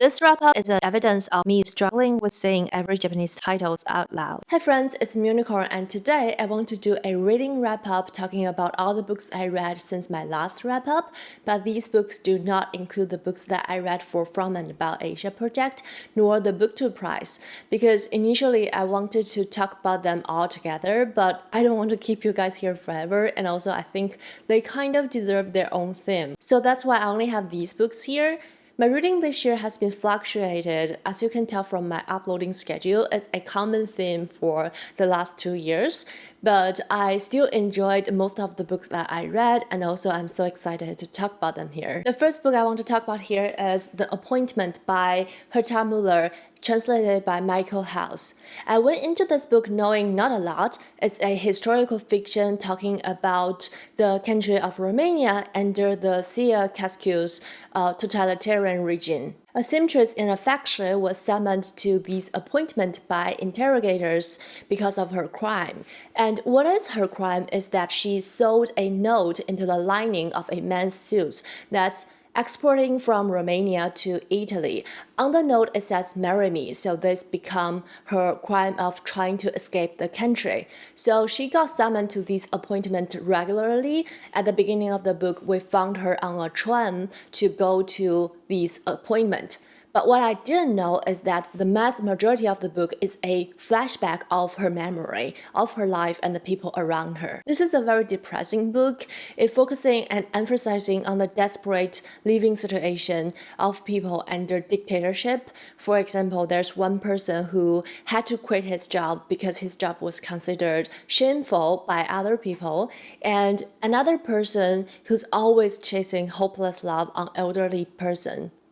This wrap-up is evidence of me struggling with saying every Japanese titles out loud. Hi friends, it's Unicorn, and today I want to do a reading wrap-up talking about all the books I read since my last wrap-up, but these books do not include the books that I read for From and About Asia project, nor the BookTube prize, because initially I wanted to talk about them all together, but I don't want to keep you guys here forever, and also I think they kind of deserve their own theme. So that's why I only have these books here. My reading this year has been fluctuated. As you can tell from my uploading schedule, it's a common theme for the last 2 years, but I still enjoyed most of the books that I read, and also I'm so excited to talk about them here. The first book I want to talk about here is The Appointment by H Mart, translated by Michael House. I went into this book knowing not a lot. It's a historical fiction talking about the country of Romania under the Ceausescu's totalitarian regime. A seamstress in a factory was summoned to this appointment by interrogators because of her crime. And what is her crime is that she sewed a note into the lining of a man's suit that's exporting from Romania to Italy. On the note it says "marry me," so this become her crime of trying to escape the country. So she got summoned to this appointment regularly. At the beginning of the book, we found her on a train to go to this appointment. But what I didn't know is that the vast majority of the book is a flashback of her memory, of her life and the people around her. This is a very depressing book. It's focusing and emphasizing on the desperate living situation of people under dictatorship. For example, there's one person who had to quit his job because his job was considered shameful by other people, and another person who's always chasing hopeless love on elderly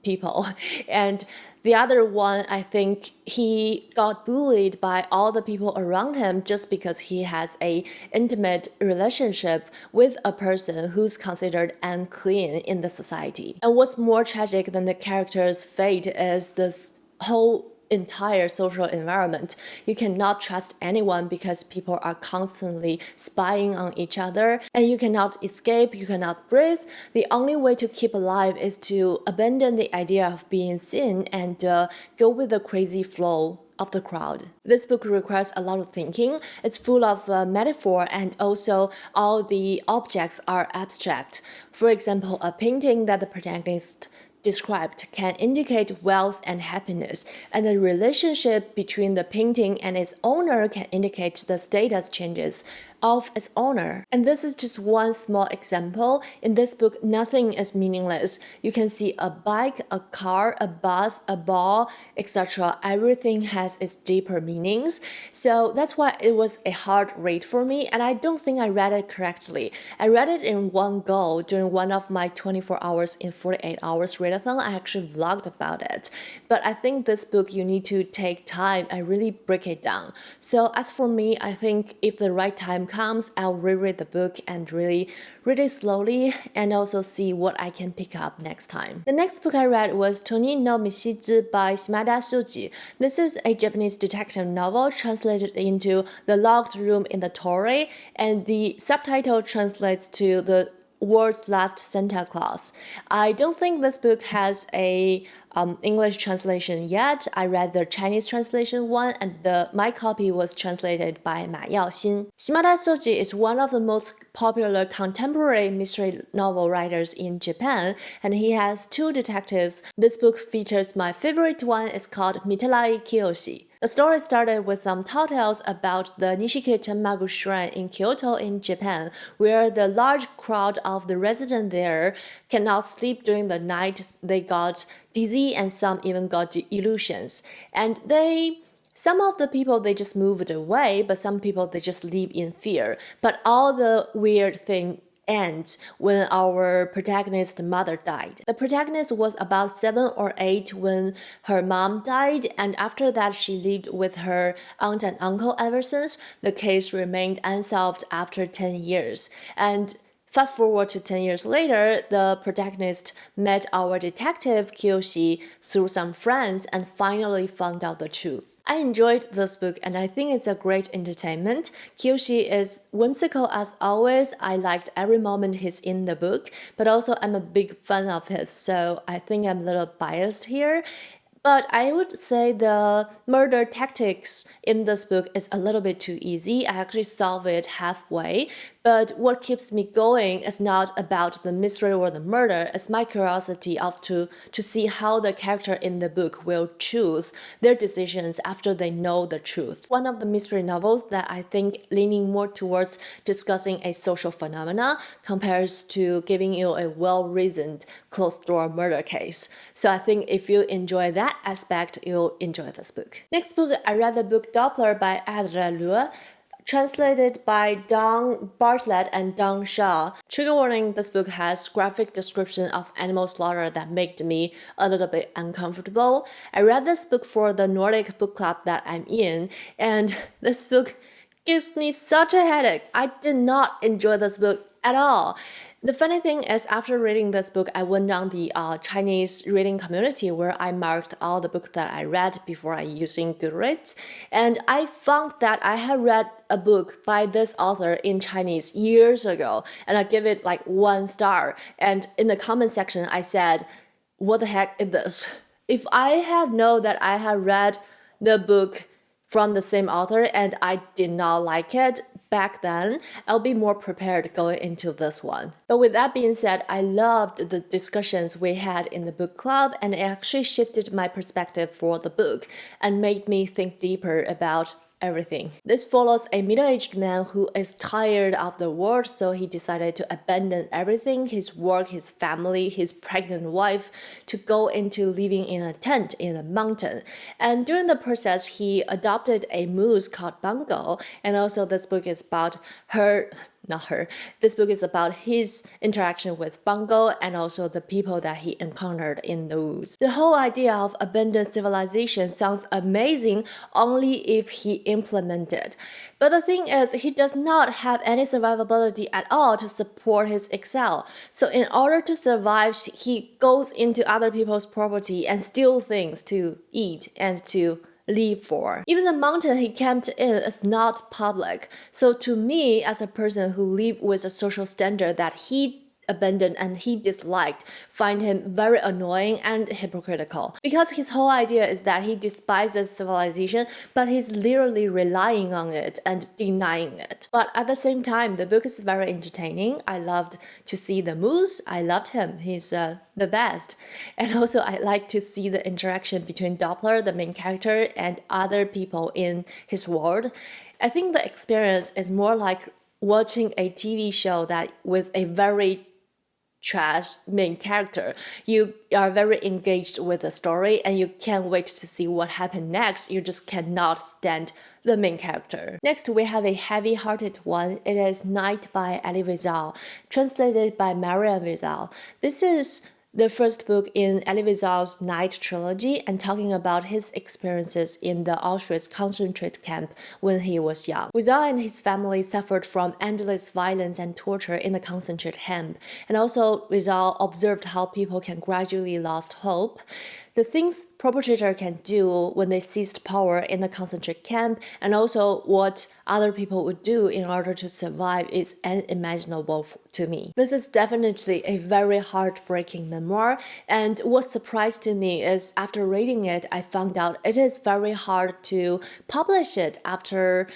people. And the other one, I think he got bullied by all the people around him just because he has a intimate relationship with a person who's considered unclean in the society. And what's more tragic than the character's fate is this whole entire social environment. You cannot trust anyone because people are constantly spying on each other, and you cannot escape, you cannot breathe. The only way to keep alive is to abandon the idea of being seen and go with the crazy flow of the crowd. This book requires a lot of thinking. It's full of metaphor, and also all the objects are abstract. For example, a painting that the protagonist described can indicate wealth and happiness, and the relationship between the painting and its owner can indicate the status changes of its owner. And this is just one small example. In this book, nothing is meaningless. You can see a bike, a car, a bus, a ball, etc. Everything has its deeper meanings. So that's why it was a hard read for me, and I don't think I read it correctly. I read it in one go during one of my 24 hours in 48 hours readathon. I actually vlogged about it. But I think this book, you need to take time and really break it down. So as for me, I think if the right time comes, I'll reread the book and really read it slowly and also see what I can pick up next time. The next book I read was鳥居の密室by Shimada Shuji. This is a Japanese detective novel translated into The Locked Room in the Torii, and the subtitle translates to The World's Last Santa Claus. I don't think this book has a English translation yet. I read the Chinese translation one, and my copy was translated by Ma Yaoxin. Shimada Shuji is one of the most popular contemporary mystery novel writers in Japan, and he has 2 detectives. This book features my favorite one. It's called Mitalai Kiyoshi. The story started with some tall tales about the Nishiki Tenmagu Shrine in Kyoto in Japan, where the large crowd of the residents there cannot sleep during the night. They got dizzy and some even got illusions. And some of the people, they just moved away, but some people, they just live in fear. But all the weird thing ends when our protagonist's mother died. The protagonist was about 7 or 8 when her mom died, and after that she lived with her aunt and uncle ever since. The case remained unsolved after 10 years. And fast forward to 10 years later, the protagonist met our detective Kiyoshi through some friends and finally found out the truth. I enjoyed this book, and I think it's a great entertainment. Kiyoshi is whimsical as always. I liked every moment he's in the book, but also I'm a big fan of his, so I think I'm a little biased here. But I would say the murder tactics in this book is a little bit too easy. I actually solve it halfway. But what keeps me going is not about the mystery or the murder, it's my curiosity to see how the character in the book will choose their decisions after they know the truth. One of the mystery novels that I think leaning more towards discussing a social phenomena compares to giving you a well-reasoned closed-door murder case. So I think if you enjoy that aspect, you'll enjoy this book. Next book, I read the book Doppler by Adler, translated by Don Bartlett and Don Shaw. Trigger warning, this book has graphic description of animal slaughter that made me a little bit uncomfortable. I read this book for the Nordic book club that I'm in, and this book gives me such a headache. I did not enjoy this book at all. The funny thing is, after reading this book, I went on the Chinese reading community where I marked all the books that I read before I using Goodreads, and I found that I had read a book by this author in Chinese years ago, and I give it like 1 star. And in the comment section, I said, "What the heck is this?" If I had known that I had read the book from the same author and I did not like it back then, I'll be more prepared going into this one. But with that being said, I loved the discussions we had in the book club, and it actually shifted my perspective for the book and made me think deeper about everything. This follows a middle-aged man who is tired of the world, so he decided to abandon everything, his work, his family, his pregnant wife, to go into living in a tent in a mountain. And during the process, he adopted a moose called Bungo, and also this book is about this book is about his interaction with Bungo and also the people that he encountered in the woods. The whole idea of abandoned civilization sounds amazing only if he implemented. But the thing is, he does not have any survivability at all to support his excel. So in order to survive, he goes into other people's property and steal things to eat and to live for. Even the mountain he camped in is not public. So to me, as a person who lived with a social standard that he abandoned and he disliked, find him very annoying and hypocritical. Because his whole idea is that he despises civilization, but he's literally relying on it and denying it. But at the same time, the book is very entertaining. I loved to see the moose. I loved him. He's the best. And also I like to see the interaction between Doppler, the main character, and other people in his world. I think the experience is more like watching a TV show that with a very trash main character. You are very engaged with the story and you can't wait to see what happened next. You just cannot stand the main character. Next, we have a heavy-hearted one. It is Night by Eli Wiesel, translated by Marian Wiesel. This is the first book in Eli Wiesel's Night trilogy and talking about his experiences in the Auschwitz concentrate camp when he was young. Wiesel and his family suffered from endless violence and torture in the concentrate camp, and also Wiesel observed how people can gradually lose hope. The things perpetrator can do when they seized power in the concentrate camp, and also what other people would do in order to survive, is unimaginable to me. This is definitely a very heartbreaking memoir, and what surprised to me is after reading it, I found out it is very hard to publish it after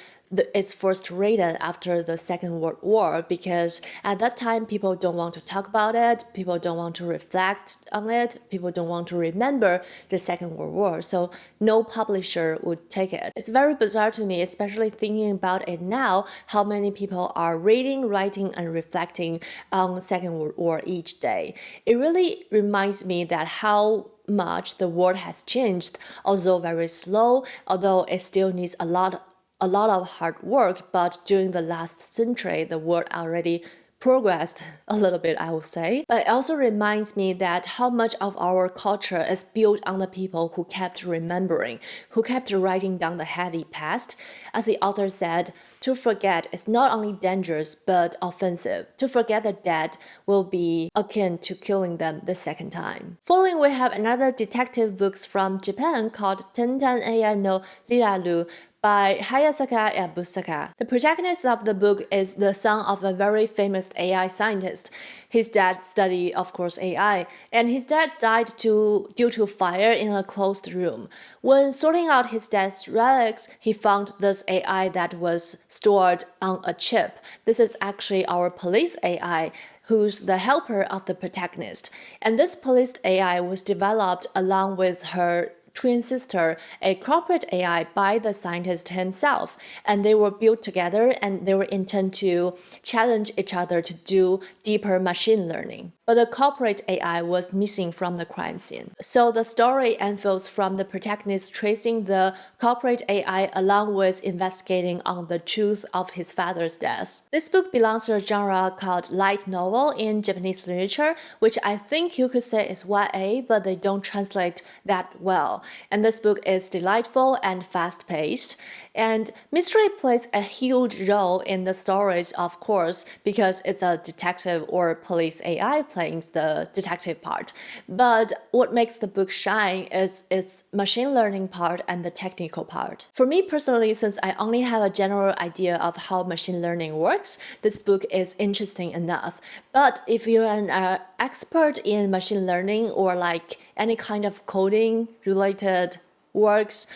it's first written after the Second World War, because at that time people don't want to talk about it, people don't want to reflect on it, people don't want to remember the Second World War, so no publisher would take it. It's very bizarre to me, especially thinking about it now, how many people are reading, writing, and reflecting on the Second World War each day. It really reminds me that how much the world has changed, although very slow, although it still needs a lot of hard work, but during the last century, the world already progressed a little bit, I would say. But it also reminds me that how much of our culture is built on the people who kept remembering, who kept writing down the heavy past. As the author said, to forget is not only dangerous but offensive. To forget the dead will be akin to killing them the second time. Following, we have another detective books from Japan called偵探ai no Riaru by Hayasaka Busaka. The protagonist of the book is the son of a very famous AI scientist. His dad studied, of course, AI, and his dad died due to fire in a closed room. When sorting out his dad's relics, he found this AI that was stored on a chip. This is actually our police AI, who's the helper of the protagonist. And this police AI was developed along with her twin sister, a corporate AI by the scientist himself, and they were built together and they were intended to challenge each other to do deeper machine learning. But the corporate AI was missing from the crime scene. So the story unfolds from the protagonist tracing the corporate AI along with investigating on the truth of his father's death. This book belongs to a genre called light novel in Japanese literature, which I think you could say is YA, but they don't translate that well. And this book is delightful and fast-paced. And mystery plays a huge role in the stories, of course, because it's a detective or police AI playing the detective part. But what makes the book shine is its machine learning part and the technical part. For me personally, since I only have a general idea of how machine learning works, this book is interesting enough. But if you're an expert in machine learning or like any kind of coding related works,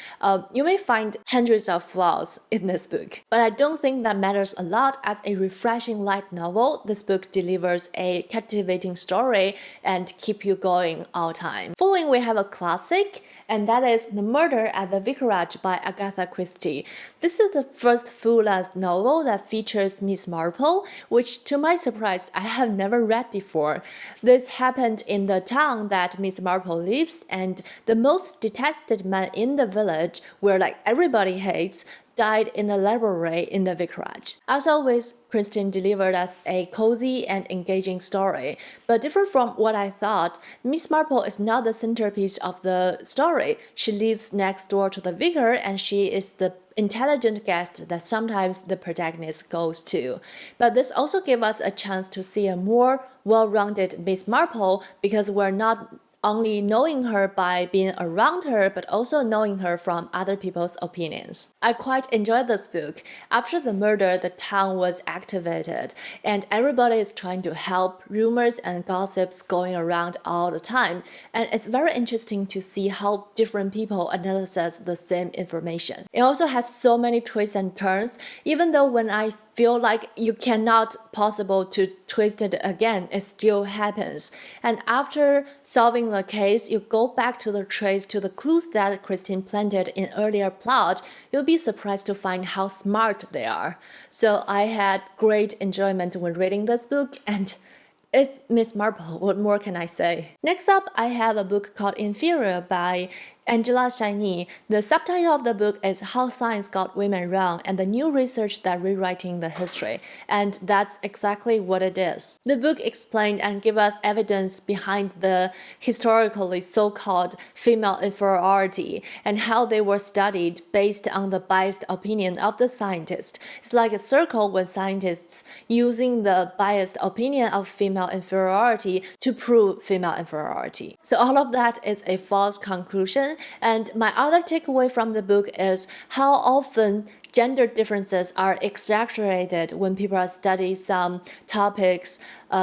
you may find hundreds of flaws in this book. But I don't think that matters a lot. As a refreshing light novel, this book delivers a captivating story and keep you going all time. Following, we have a classic, and that is The Murder at the Vicarage by Agatha Christie. This is the first full-length novel that features Miss Marple, which to my surprise, I have never read before. This happened in the town that Miss Marple lives, and the most detested man in the village, where like everybody hates, died in the library in the Vicarage. As always, Christine delivered us a cozy and engaging story. But different from what I thought, Miss Marple is not the centerpiece of the story. She lives next door to the vicar, and she is the intelligent guest that sometimes the protagonist goes to. But this also gave us a chance to see a more well-rounded Miss Marple, because we're not only knowing her by being around her, but also knowing her from other people's opinions. I quite enjoyed this book. After the murder, the town was activated, and everybody is trying to help. Rumors and gossips going around all the time, and it's very interesting to see how different people analyze the same information. It also has so many twists and turns, even though when I feel like you cannot possible to twist it again, it still happens. And after solving the case, you go back to the trace to the clues that Christine planted in earlier plot, you'll be surprised to find how smart they are. So I had great enjoyment when reading this book, and it's Miss Marple, what more can I say? Next up, I have a book called Inferior by Angela Shiny. The subtitle of the book is How Science Got Women Wrong and the New Research That Rewriting the History. And that's exactly what it is. The book explained and gave us evidence behind the historically so-called female inferiority and how they were studied based on the biased opinion of the scientist. It's like a circle when scientists using the biased opinion of female inferiority to prove female inferiority. So all of that is a false conclusion. And my other takeaway from the book is how often gender differences are exaggerated when people study some topics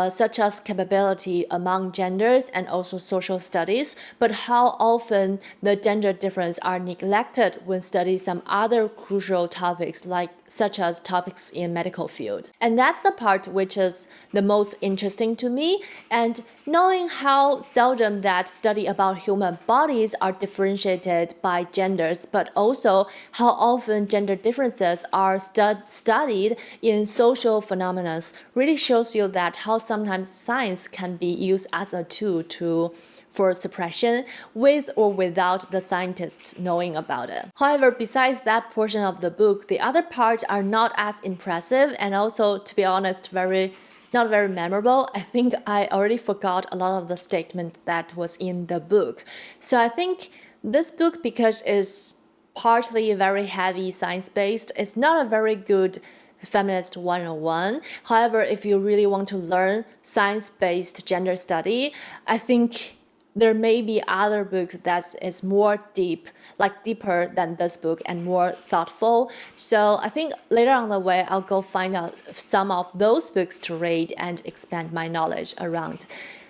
such as capability among genders and also social studies, but how often the gender difference are neglected when studying some other crucial topics such as topics in medical field. And that's the part which is the most interesting to me, and knowing how seldom that study about human bodies are differentiated by genders, but also how often gender differences are studied in social phenomena really shows you that how sometimes science can be used as a tool for suppression with or without the scientists knowing about it. However, besides that portion of the book, the other parts are not as impressive and also, to be honest, not very memorable. I think I already forgot a lot of the statement that was in the book. So I think this book, because it's partly very heavy science-based, it's not a very good feminist 101. However, if you really want to learn science-based gender study, I think there may be other books that is more deeper than this book and more thoughtful. So I think later on the way, I'll go find out some of those books to read and expand my knowledge around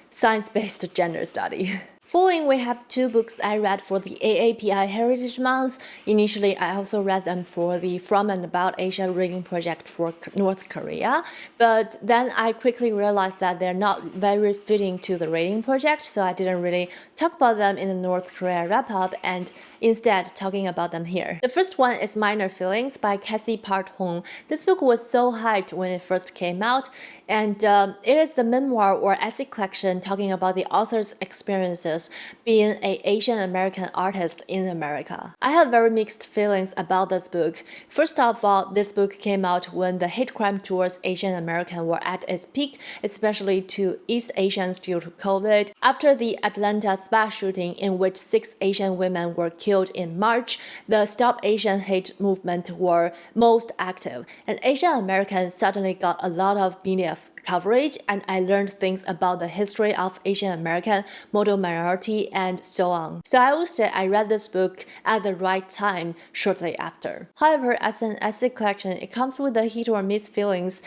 science-based gender study. Following, we have two books I read for the AAPI Heritage Month. Initially, I also read them for the From and About Asia reading project for North Korea, but then I quickly realized that they're not very fitting to the reading project, so I didn't really talk about them in the North Korea wrap-up and instead talking about them here. The first one is Minor Feelings by Cassie Part-Hong. This book was so hyped when it first came out, and it is the memoir or essay collection talking about the author's experiences being an Asian American artist in America. I have very mixed feelings about this book. First of all, this book came out when the hate crime towards Asian Americans were at its peak, especially to East Asians due to COVID. After the Atlanta spa shooting in which 6 Asian women were killed in March, the Stop Asian Hate movement were most active, and Asian Americans suddenly got a lot of media coverage, and I learned things about the history of Asian American model minority and so on. So I would say I read this book at the right time shortly after. However, as an essay collection, it comes with the hit or miss feelings,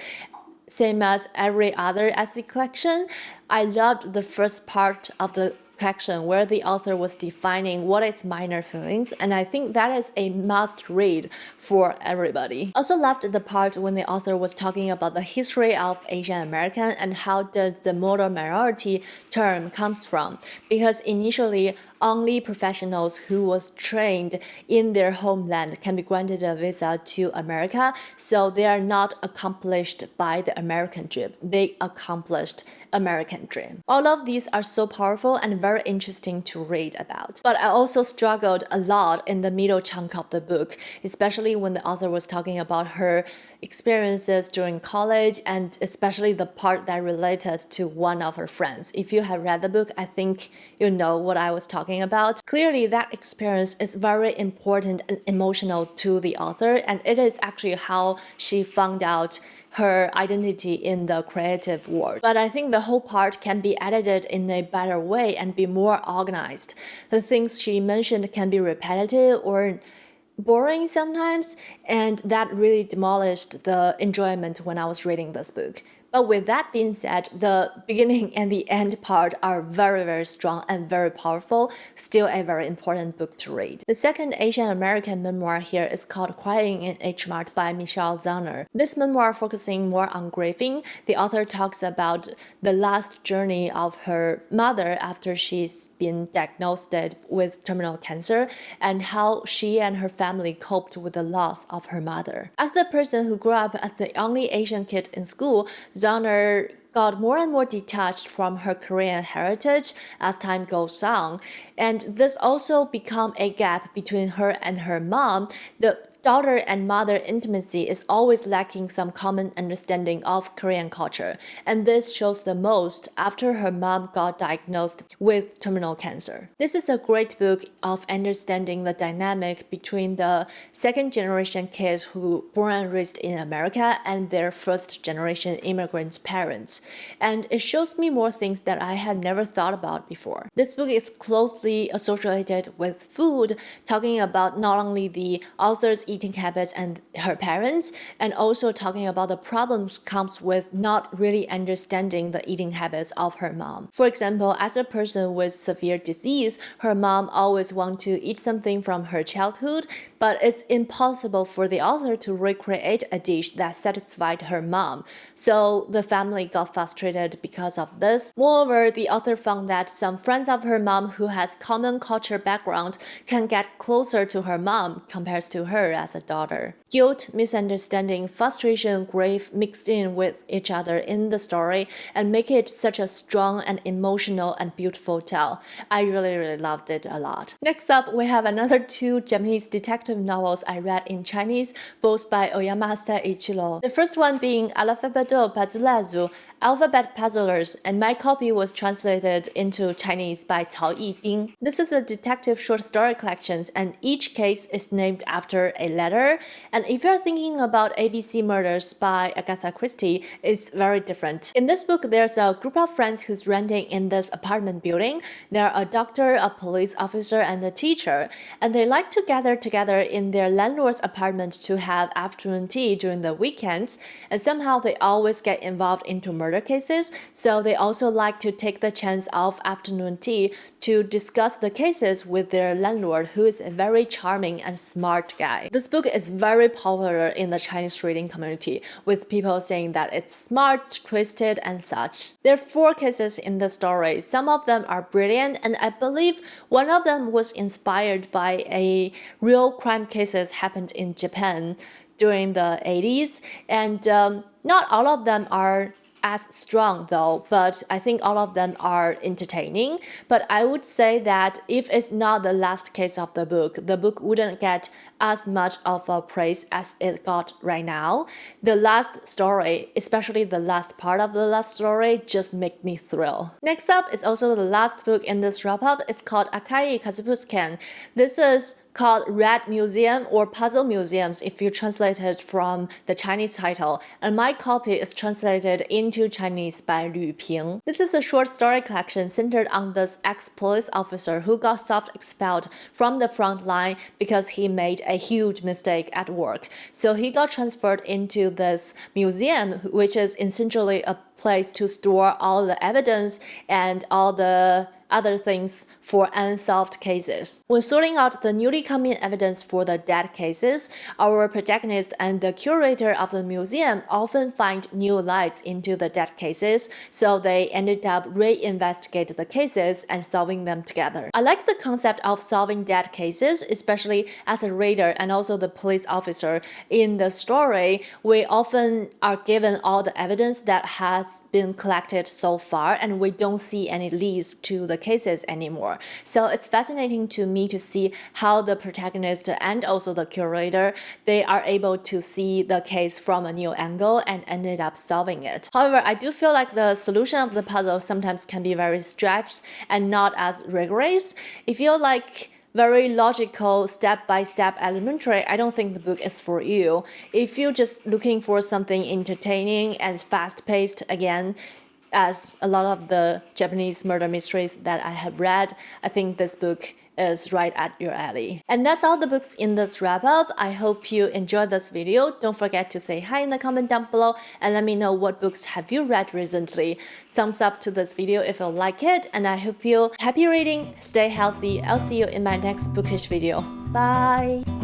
same as every other essay collection. I loved the first part of the collection where the author was defining what is minor feelings, and I think that is a must read for everybody. Also loved the part when the author was talking about the history of Asian American and how does the model minority term comes from, because initially only professionals who was trained in their homeland can be granted a visa to America, so they are not accomplished by the American dream, they accomplished American dream. All of these are so powerful and very interesting to read about. But I also struggled a lot in the middle chunk of the book, especially when the author was talking about her experiences during college, and especially the part that related to one of her friends. If you have read the book, I think you know what I was talking about. Clearly, that experience is very important and emotional to the author, and it is actually how she found out her identity in the creative world. But I think the whole part can be edited in a better way and be more organized. The things she mentioned can be repetitive or boring sometimes, and that really demolished the enjoyment when I was reading this book. But with that being said, the beginning and the end part are very, very strong and very powerful, still a very important book to read. The second Asian American memoir here is called Crying in H Mart by Michelle Zauner. This memoir focusing more on grieving. The author talks about the last journey of her mother after she's been diagnosed with terminal cancer and how she and her family coped with the loss of her mother. As the person who grew up as the only Asian kid in school, Zauner got more and more detached from her Korean heritage as time goes on, and this also become a gap between her and her mom. The daughter and mother intimacy is always lacking some common understanding of Korean culture, and this shows the most after her mom got diagnosed with terminal cancer. This is a great book of understanding the dynamic between the second generation kids who born and raised in America and their first generation immigrant parents, and it shows me more things that I had never thought about before. This book is closely associated with food, talking about not only the author's eating habits and her parents, and also talking about the problems comes with not really understanding the eating habits of her mom. For example, as a person with severe disease, her mom always wants to eat something from her childhood, but it's impossible for the author to recreate a dish that satisfied her mom. So the family got frustrated because of this. Moreover, the author found that some friends of her mom who has common culture background can get closer to her mom compared to her as a daughter. Guilt, misunderstanding, frustration, grief mixed in with each other in the story and make it such a strong and emotional and beautiful tale. I really loved it a lot. Next up, we have another two Japanese detective novels I read in Chinese, both by Oyama Seiichiro. The first one being Alphabet Pazuzu. Alphabet Puzzlers, and my copy was translated into Chinese by Torii. This is a detective short story collection, and each case is named after a letter. And if you're thinking about ABC Murders by Agatha Christie, it's very different. In this book, there's a group of friends who's renting in this apartment building. They're a doctor, a police officer, and a teacher, and they like to gather together in their landlord's apartment to have afternoon tea during the weekends, and somehow they always get involved into murder cases, so they also like to take the chance of afternoon tea to discuss the cases with their landlord, who is a very charming and smart guy. This book is very popular in the Chinese reading community, with people saying that it's smart, twisted, and such. There are 4 cases in the story. Some of them are brilliant, and I believe one of them was inspired by a real crime cases happened in Japan during the 80s, and not all of them are as strong though, but I think all of them are entertaining. But I would say that if it's not the last case of the book wouldn't get as much of a praise as it got right now. The last story, especially the last part of the last story, just make me thrill. Next up is also the last book in this wrap-up. It's called赤い博物館. This is called Red Museum or Puzzle Museums if you translate it from the Chinese title, and my copy is translated into Chinese by Lü Ping. This is a short story collection centered on this ex-police officer who got self-expelled from the front line because he made a huge mistake at work. So he got transferred into this museum, which is essentially a place to store all the evidence and all the other things for unsolved cases. When sorting out the newly come in evidence for the dead cases, our protagonist and the curator of the museum often find new lights into the dead cases, so they ended up reinvestigate the cases and solving them together. I like the concept of solving dead cases, especially as a reader and also the police officer. In the story, we often are given all the evidence that has been collected so far, and we don't see any leads to the cases anymore. So it's fascinating to me to see how the protagonist and also the curator, they are able to see the case from a new angle and ended up solving it. However, I do feel like the solution of the puzzle sometimes can be very stretched and not as rigorous. If you like very logical step-by-step elementary, I don't think the book is for you. If you're just looking for something entertaining and fast-paced, again, as a lot of the Japanese murder mysteries that I have read, I think this book is right at your alley. And that's all the books in this wrap-up. I hope you enjoyed this video. Don't forget to say hi in the comment down below and let me know what books have you read recently. Thumbs up to this video if you like it, and I hope you happy reading, stay healthy. I'll see you in my next bookish video. Bye!